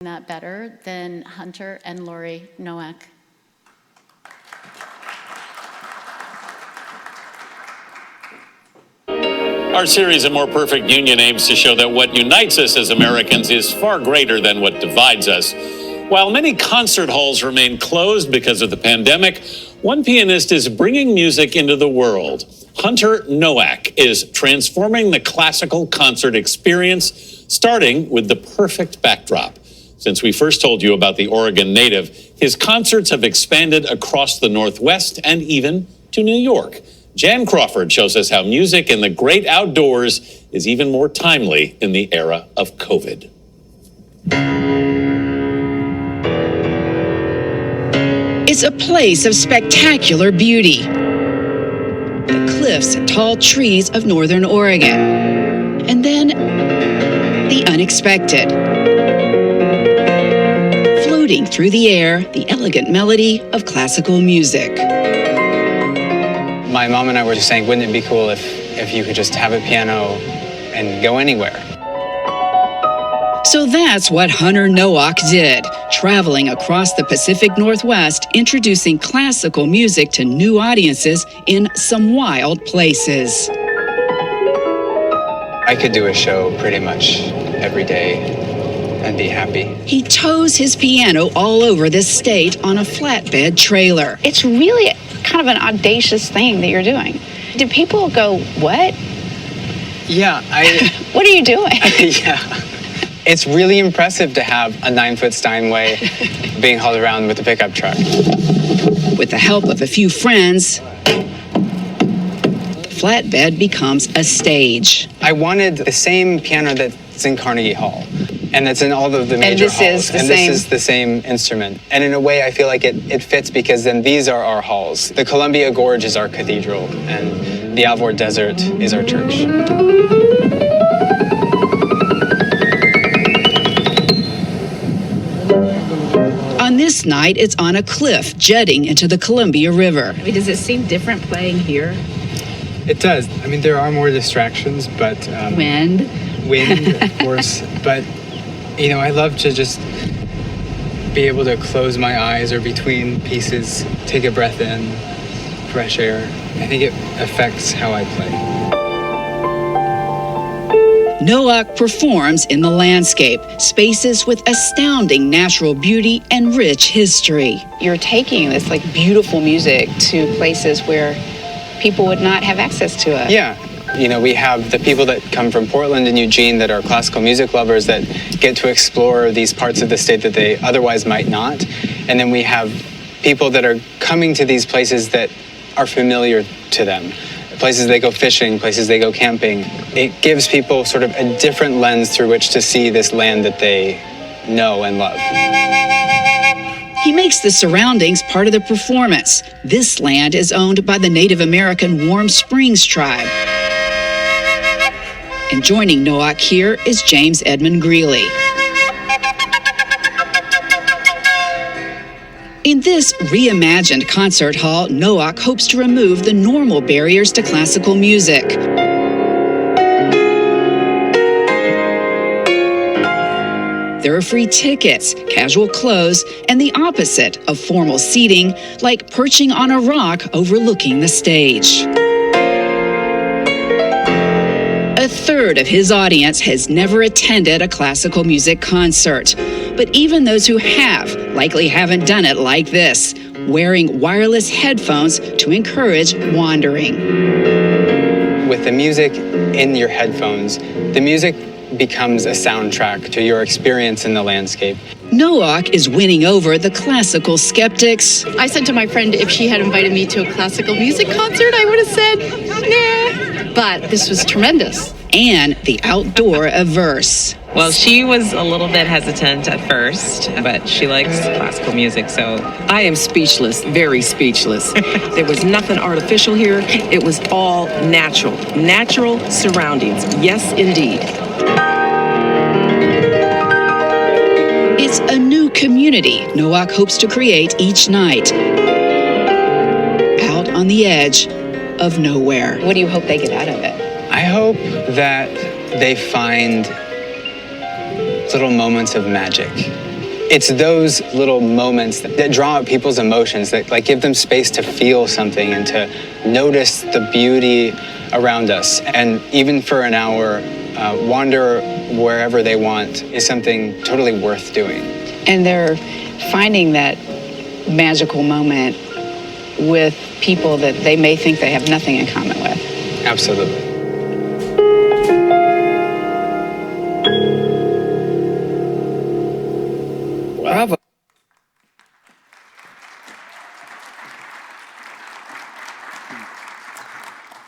that better than Hunter and Lori Noack. Our series, A More Perfect Union, aims to show that what unites us as Americans is far greater than what divides us. While many concert halls remain closed because of the pandemic, one pianist is bringing music into the world. Hunter Noack is transforming the classical concert experience, starting with the perfect backdrop. Since we first told you about the Oregon native, his concerts have expanded across the Northwest and even to New York. Jan Crawford shows us how music in the great outdoors is even more timely in the era of COVID. It's a place of spectacular beauty. The cliffs and tall trees of northern Oregon. And then the unexpected. Floating through the air, the elegant melody of classical music. My mom and I were just saying, wouldn't it be cool if you could just have a piano and go anywhere? So that's what Hunter Noack did, traveling across the Pacific Northwest, introducing classical music to new audiences in some wild places. I could do a show pretty much every day and be happy. He tows his piano all over this state on a flatbed trailer. It's really kind of an audacious thing that you're doing. Do people go, what? Yeah, What are you doing? Yeah. It's really impressive to have a 9-foot Steinway being hauled around with a pickup truck. With the help of a few friends, flatbed becomes a stage. I wanted the same piano that's in Carnegie Hall, and that's in all of the major halls. This is the same instrument. And in a way, I feel like it fits because then these are our halls. The Columbia Gorge is our cathedral, and the Alvord Desert is our church. On this night, it's on a cliff jutting into the Columbia River. Does it seem different playing here? It does. I mean, there are more distractions, but... Wind, of course. But, you know, I love to just be able to close my eyes or between pieces, take a breath in, fresh air. I think it affects how I play. Noack performs in the landscape, spaces with astounding natural beauty and rich history. You're taking this like beautiful music to places where people would not have access to it. Yeah. You know, we have the people that come from Portland and Eugene that are classical music lovers that get to explore these parts of the state that they otherwise might not. And then we have people that are coming to these places that are familiar to them. Places they go fishing, places they go camping. It gives people sort of a different lens through which to see this land that they know and love. He makes the surroundings part of the performance. This land is owned by the Native American Warm Springs tribe. And joining Noack here is James Edmund Greeley. In this reimagined concert hall, Noack hopes to remove the normal barriers to classical music. There are free tickets, casual clothes, and the opposite of formal seating, like perching on a rock overlooking the stage. A third of his audience has never attended a classical music concert. But even those who have likely haven't done it like this, wearing wireless headphones to encourage wandering. With the music in your headphones, the music becomes a soundtrack to your experience in the landscape. Noack is winning over the classical skeptics. I said to my friend if she had invited me to a classical music concert, I would have said, nah. But this was tremendous. And the outdoor averse. Well, she was a little bit hesitant at first, but she likes classical music, so... I am speechless, very speechless. There was nothing artificial here. It was all natural. Natural surroundings. Yes, indeed. It's a new community Noack hopes to create each night. Out on the edge of nowhere. What do you hope they get out of it? I hope that they find little moments of magic It's those little moments that draw out people's emotions, that like give them space to feel something and to notice the beauty around us. And even for an hour, wander wherever they want is something totally worth doing. And they're finding that magical moment with people that they may think they have nothing in common with. Absolutely. Bravo.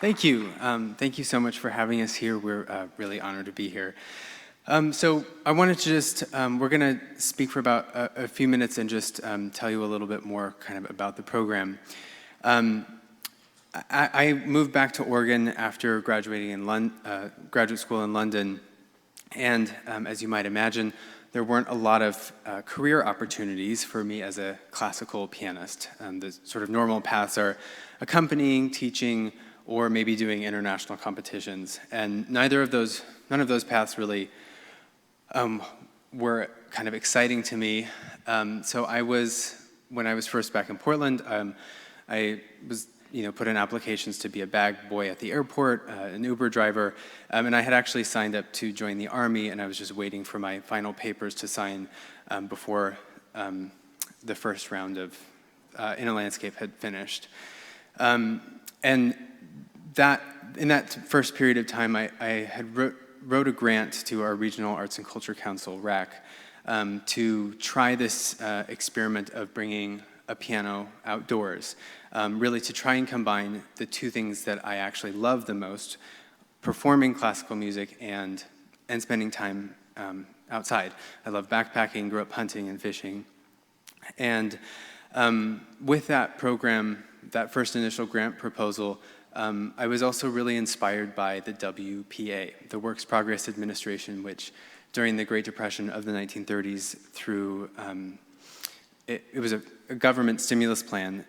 Thank you. Thank you so much for having us here. We're really honored to be here. So I wanted to just, we're going to speak for about a few minutes and just tell you a little bit more kind of about the program. I moved back to Oregon after graduating in graduate school in London, and as you might imagine, there weren't a lot of career opportunities for me as a classical pianist. The sort of normal paths are accompanying, teaching, or maybe doing international competitions. And none of those paths really were kind of exciting to me. So when I was first back in Portland, I was put in applications to be a bag boy at the airport, an Uber driver, and I had actually signed up to join the Army, and I was just waiting for my final papers to sign before the first round of In a Landscape had finished. And in that first period of time, I had wrote a grant to our Regional Arts and Culture Council, RAC, to try this experiment of bringing a piano outdoors, really to try and combine the two things that I actually love the most, performing classical music and spending time outside. I love backpacking, grew up hunting and fishing. And with that program, that first initial grant proposal, I was also really inspired by the WPA, the Works Progress Administration, which during the Great Depression of the 1930s through, it was a government stimulus plan,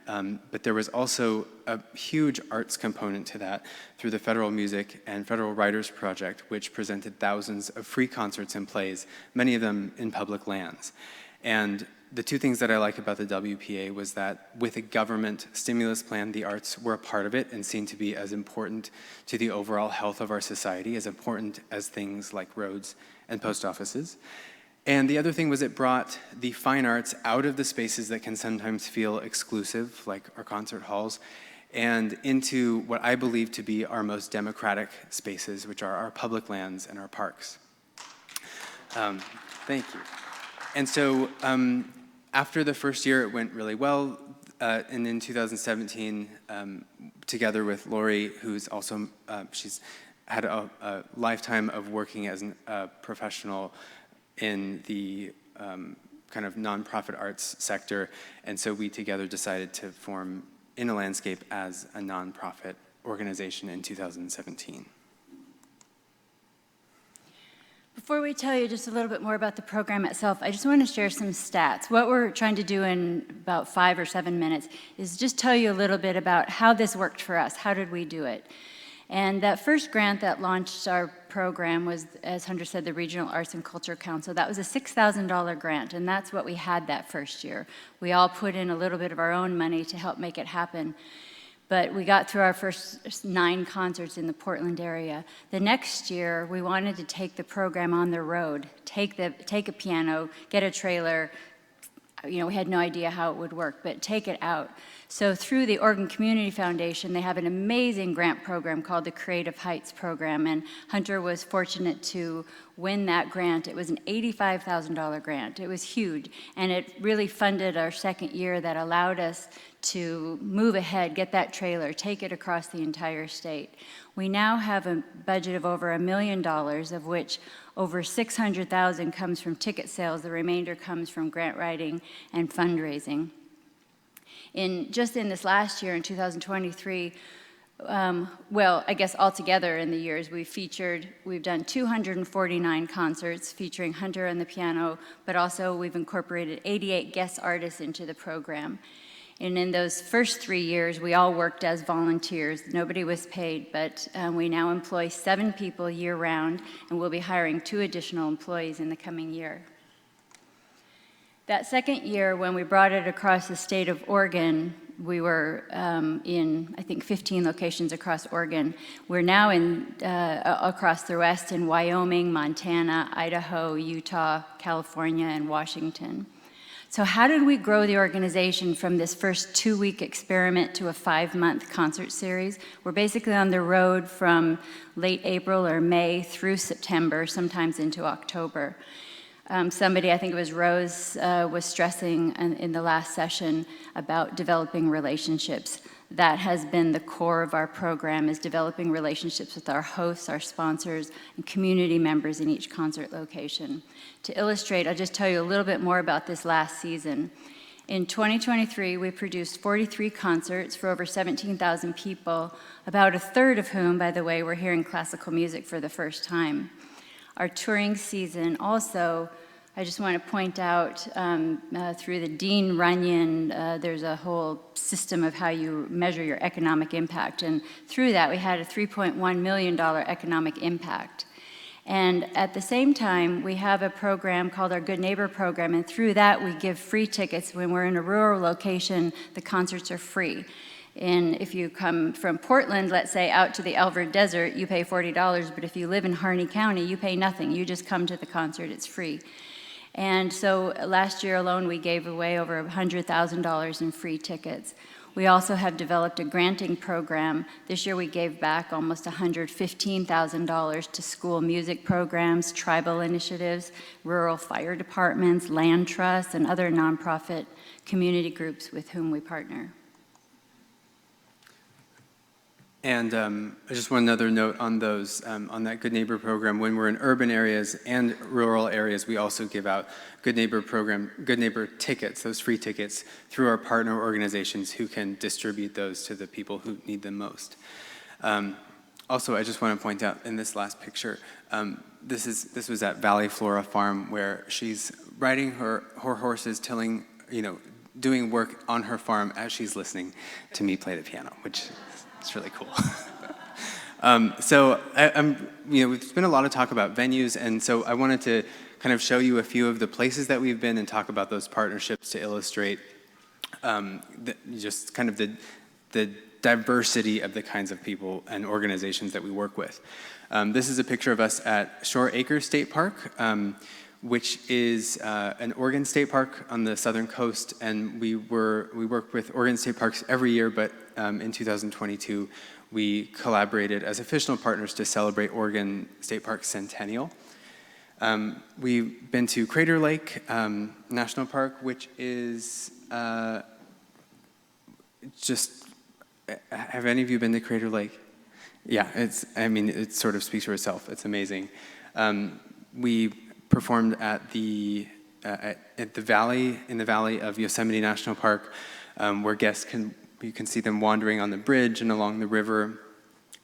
but there was also a huge arts component to that through the Federal Music and Federal Writers Project, which presented thousands of free concerts and plays, many of them in public lands. And the two things that I like about the WPA was that with a government stimulus plan, the arts were a part of it and seemed to be as important to the overall health of our society, as important as things like roads and post offices. And the other thing was it brought the fine arts out of the spaces that can sometimes feel exclusive, like our concert halls, and into what I believe to be our most democratic spaces, which are our public lands and our parks. Thank you. And so after the first year, it went really well. And in 2017, together with Lori, who's also, she's had a lifetime of working as a professional in the kind of nonprofit arts sector. And so we together decided to form In a Landscape as a nonprofit organization in 2017. Before we tell you just a little bit more about the program itself, I just want to share some stats. What we're trying to do in about 5 or 7 minutes is just tell you a little bit about how this worked for us. How did we do it? And that first grant that launched our program was, as Hunter said, the Regional Arts and Culture Council. That was a $6,000 grant, and that's what we had that first year. We all put in a little bit of our own money to help make it happen. But we got through our first 9 concerts in the Portland area. The next year, we wanted to take the program on the road, take a piano, get a trailer. We had no idea how it would work, but take it out. So through the Oregon Community Foundation, they have an amazing grant program called the Creative Heights Program, and Hunter was fortunate to win that grant. It was an $85,000 grant. It was huge, and it really funded our second year that allowed us to move ahead, get that trailer, take it across the entire state. We now have a budget of over $1 million, of which over $600,000 comes from ticket sales. The remainder comes from grant writing and fundraising. Just in this last year, in 2023, well, I guess altogether in the years, we've done 249 concerts featuring Hunter on the piano, but also we've incorporated 88 guest artists into the program. And in those first 3 years, we all worked as volunteers. Nobody was paid, but we now employ 7 people year-round, and we'll be hiring 2 additional employees in the coming year. That second year, when we brought it across the state of Oregon, we were in, I think, 15 locations across Oregon. We're now in across the West in Wyoming, Montana, Idaho, Utah, California, and Washington. So how did we grow the organization from this first 2-week experiment to a 5-month concert series? We're basically on the road from late April or May through September, sometimes into October. Somebody, I think it was Rose, was stressing in the last session about developing relationships. That has been the core of our program, is developing relationships with our hosts, our sponsors, and community members in each concert location. To illustrate, I'll just tell you a little bit more about this last season. In 2023, we produced 43 concerts for over 17,000 people, about a third of whom, by the way, were hearing classical music for the first time. Our touring season also, I just want to point out through the Dean Runyon, there's a whole system of how you measure your economic impact. And through that, we had a $3.1 million economic impact. And at the same time, we have a program called our Good Neighbor Program. And through that, we give free tickets. When we're in a rural location, the concerts are free. And if you come from Portland, let's say, out to the Alvord Desert, you pay $40. But if you live in Harney County, you pay nothing. You just come to the concert. It's free. And so last year alone, we gave away over $100,000 in free tickets. We also have developed a granting program. This year we gave back almost $115,000 to school music programs, tribal initiatives, rural fire departments, land trusts, and other nonprofit community groups with whom we partner. And I just want another note on those, on that Good Neighbor program. When we're in urban areas and rural areas, we also give out Good Neighbor program, Good Neighbor tickets, those free tickets, through our partner organizations who can distribute those to the people who need them most. Also, I just want to point out in this last picture, this was at Valley Flora Farm, where she's riding her horses, doing work on her farm as she's listening to me play the piano, which it's really cool. There's been a lot of talk about venues, and so I wanted to kind of show you a few of the places that we've been and talk about those partnerships to illustrate just kind of the diversity of the kinds of people and organizations that we work with. This is a picture of us at Shore Acres State Park, which is an Oregon state park on the southern coast, and we work with Oregon state parks every year, but in 2022 we collaborated as official partners to celebrate Oregon State Park's centennial. We've been to Crater Lake National Park, which is have any of you been to Crater Lake? Yeah, it sort of speaks for itself. It's amazing. We performed in the valley of Yosemite National Park, where you can see them wandering on the bridge and along the river,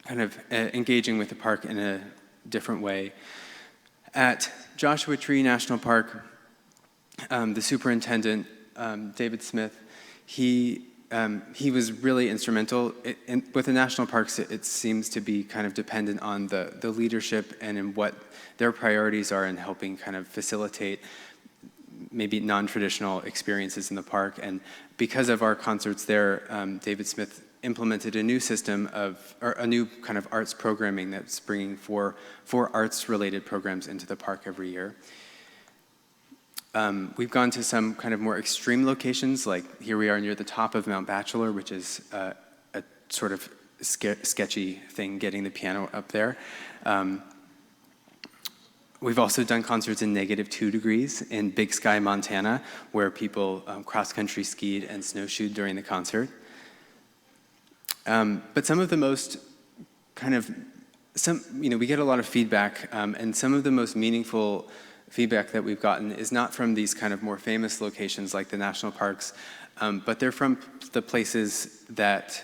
kind of engaging with the park in a different way. At Joshua Tree National Park, the superintendent, David Smith, he was really instrumental. With the national parks, it seems to be kind of dependent on the leadership and in what their priorities are in helping kind of facilitate maybe non-traditional experiences in the park. And because of our concerts there, David Smith implemented a new system or a new kind of arts programming that's bringing four arts-related programs into the park every year. We've gone to some kind of more extreme locations, like here we are near the top of Mount Bachelor, which is a sort of sketchy thing, getting the piano up there. We've also done concerts in -2 degrees in Big Sky, Montana, where people cross-country skied and snowshoed during the concert. But some of the most we get a lot of feedback, and some of the most meaningful feedback that we've gotten is not from these kind of more famous locations like the national parks, but they're from the places that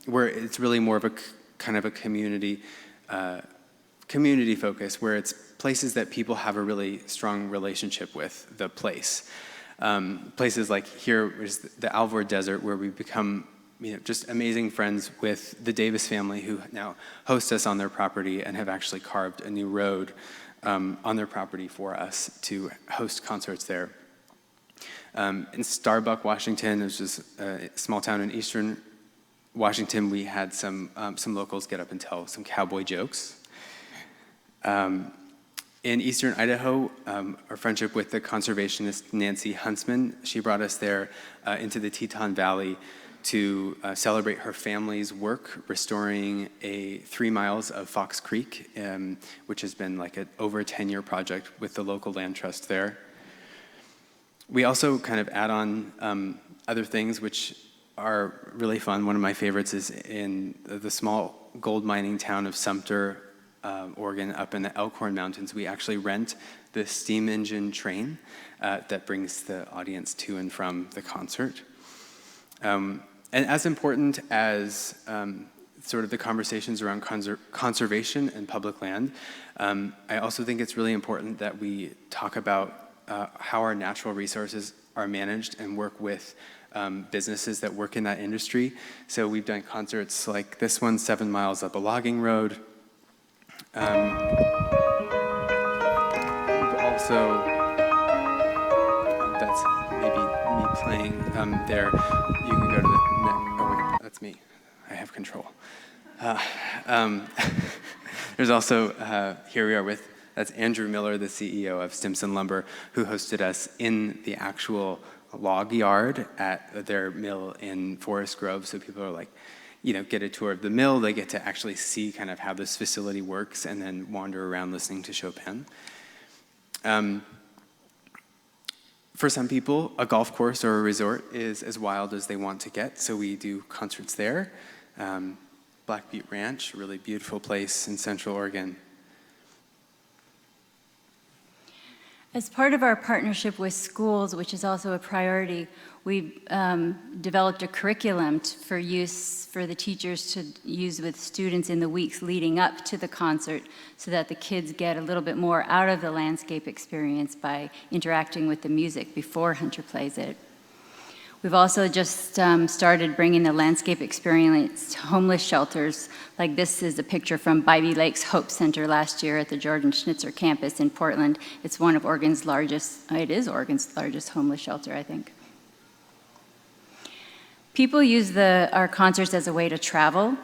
where it's really more of a kind of a community focus, where it's places that people have a really strong relationship with the place. Places like here is the Alvord Desert, where we've become just amazing friends with the Davis family, who now host us on their property and have actually carved a new road on their property for us to host concerts there. In Starbuck, Washington, which is a small town in eastern Washington, we had some locals get up and tell some cowboy jokes. In eastern Idaho, our friendship with the conservationist Nancy Huntsman, she brought us there into the Teton Valley to celebrate her family's work restoring 3 miles of Fox Creek, which has been like an over 10-year project with the local land trust there. We also kind of add on other things which are really fun. One of my favorites is in the small gold mining town of Sumter, Oregon, up in the Elkhorn Mountains. We actually rent the steam engine train that brings the audience to and from the concert. And as important as sort of the conversations around conservation and public land, I also think it's really important that we talk about how our natural resources are managed and work with businesses that work in that industry. So we've done concerts like this one, 7 miles up a logging road. We've also, that's maybe me playing there. You can go to the next, oh wait, that's me. I have control. There's also, here we are with, that's Andrew Miller, the CEO of Stimson Lumber, who hosted us in the actual log yard at their mill in Forest Grove. So people are like, get a tour of the mill. They get to actually see kind of how this facility works and then wander around listening to Chopin. For some people, a golf course or a resort is as wild as they want to get, so we do concerts there. Black Butte Ranch, a really beautiful place in Central Oregon. As part of our partnership with schools, which is also a priority, we developed a curriculum for use for the teachers to use with students in the weeks leading up to the concert so that the kids get a little bit more out of the landscape experience by interacting with the music before Hunter plays it. We've also just started bringing the landscape experience to homeless shelters. Like this is a picture from Bybee Lake's Hope Center last year at the Jordan Schnitzer campus in Portland. It's one of Oregon's largest, it is Oregon's largest homeless shelter, I think. People use our concerts as a way to travel.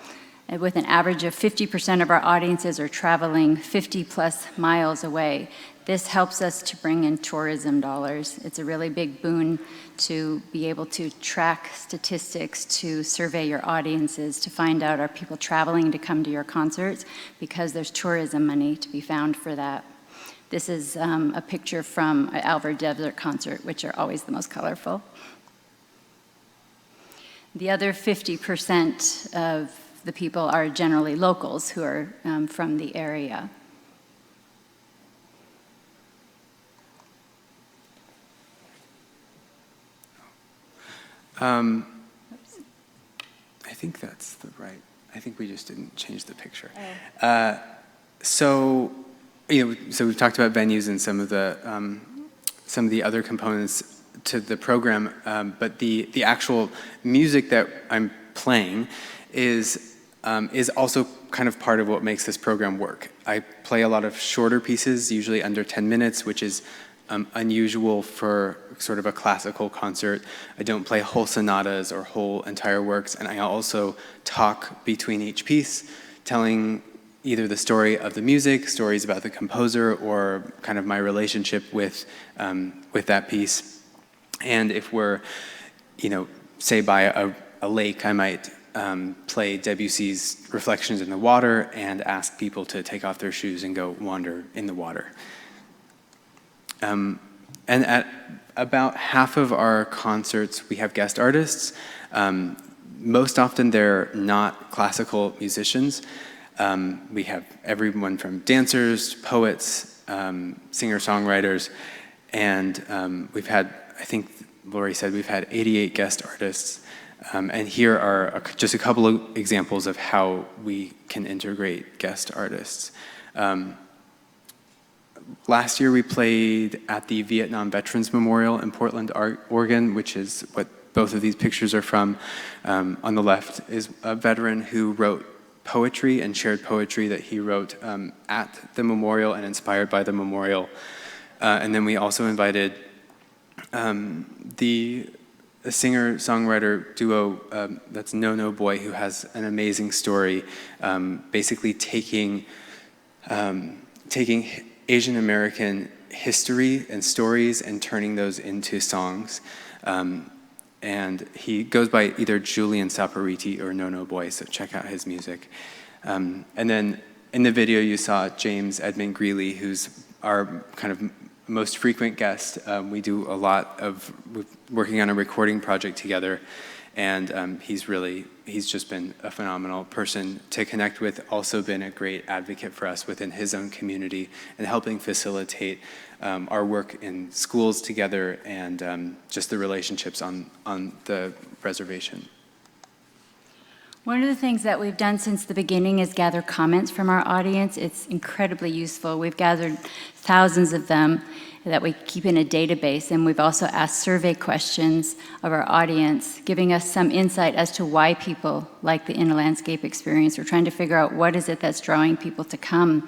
With an average of 50% of our audiences are traveling 50 plus miles away. This helps us to bring in tourism dollars. It's a really big boon to be able to track statistics, to survey your audiences, to find out are people traveling to come to your concerts, because there's tourism money to be found for that. This is a picture from an Alvord Desert concert, which are always the most colorful. The other 50% of the people are generally locals who are from the area. I think that's the right. I think we just didn't change the picture. Oh. So we've talked about venues and some of the other components to the program, but the actual music that I'm playing is also kind of part of what makes this program work. I play a lot of shorter pieces, usually under 10 minutes, which is unusual for sort of a classical concert. I don't play whole sonatas or whole entire works, and I also talk between each piece, telling either the story of the music, stories about the composer, or kind of my relationship with that piece. And if we're, say by a lake, I might play Debussy's Reflections in the Water and ask people to take off their shoes and go wander in the water. And at about half of our concerts, we have guest artists. Most often, they're not classical musicians. We have everyone from dancers, poets, singer-songwriters, and we've had, I think Lori said, we've had 88 guest artists. And here are just a couple of examples of how we can integrate guest artists. Last year, we played at the Vietnam Veterans Memorial in Portland, Oregon, which is what both of these pictures are from. On the left is a veteran who wrote poetry and shared poetry that he wrote at the memorial and inspired by the memorial. And then we also invited a singer-songwriter duo that's No No Boy, who has an amazing story, basically taking Asian American history and stories and turning those into songs. And he goes by either Julian Saporiti or No No Boy, so check out his music. And then in the video you saw James Edmund Greeley, who's our kind of most frequent guest. We do a lot of working on a recording project together, and he's just been a phenomenal person to connect with, also been a great advocate for us within his own community and helping facilitate our work in schools together and just the relationships on the reservation. One of the things that we've done since the beginning is gather comments from our audience. It's incredibly useful. We've gathered thousands of them that we keep in a database, and we've also asked survey questions of our audience, giving us some insight as to why people like the In a Landscape experience. We're trying to figure out what is it that's drawing people to come.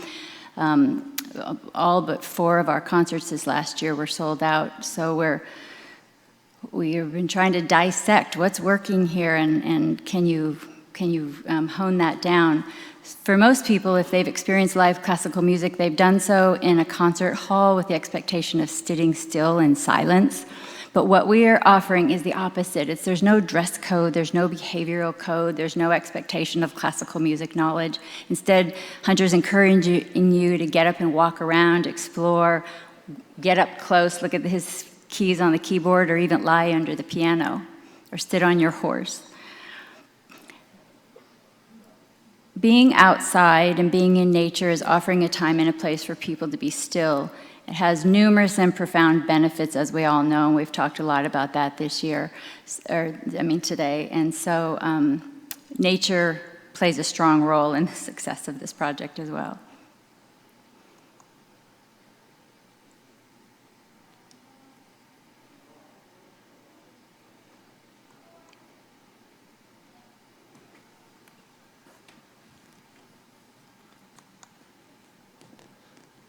All but 4 of our concerts this last year were sold out, so we've been trying to dissect what's working here, and can you hone that down. For most people, if they've experienced live classical music, they've done so in a concert hall with the expectation of sitting still in silence. But what we are offering is the opposite. There's no dress code, there's no behavioral code, there's no expectation of classical music knowledge. Instead, Hunter's encouraging you to get up and walk around, explore, get up close, look at his keys on the keyboard, or even lie under the piano, or sit on your horse. Being outside and being in nature is offering a time and a place for people to be still. It has numerous and profound benefits, as we all know, and we've talked a lot about that this year, today. And so nature plays a strong role in the success of this project as well.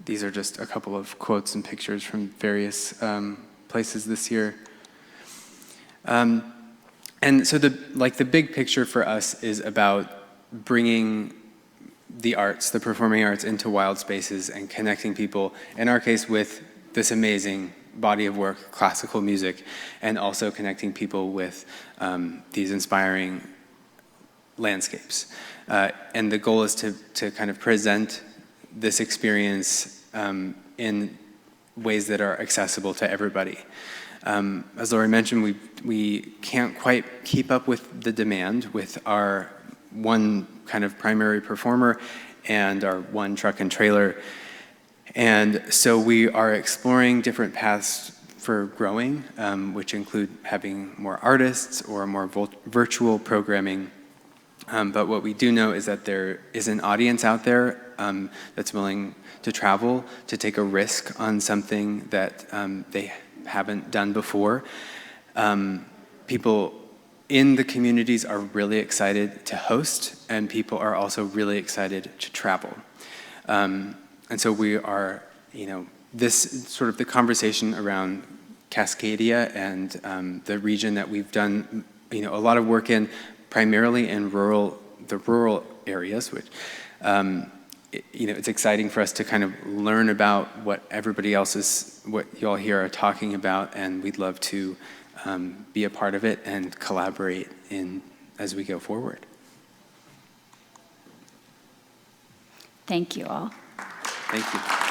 These are just a couple of quotes and pictures from various places this year. And so the big picture for us is about bringing the arts, the performing arts, into wild spaces and connecting people, in our case, with this amazing body of work, classical music, and also connecting people with these inspiring landscapes. And the goal is to kind of present this experience in ways that are accessible to everybody. As Lori mentioned, we can't quite keep up with the demand with our one kind of primary performer and our one truck and trailer. And so we are exploring different paths for growing, which include having more artists or more virtual programming. But what we do know is that there is an audience out there that's willing to travel, to take a risk on something that they haven't done before. People in the communities are really excited to host, and people are also really excited to travel. And so we are, this sort of the conversation around Cascadia and the region that we've done, a lot of work in, primarily in the rural areas, which, it's exciting for us to kind of learn about what what y'all here are talking about, and we'd love to be a part of it and collaborate as we go forward. Thank you all. Thank you.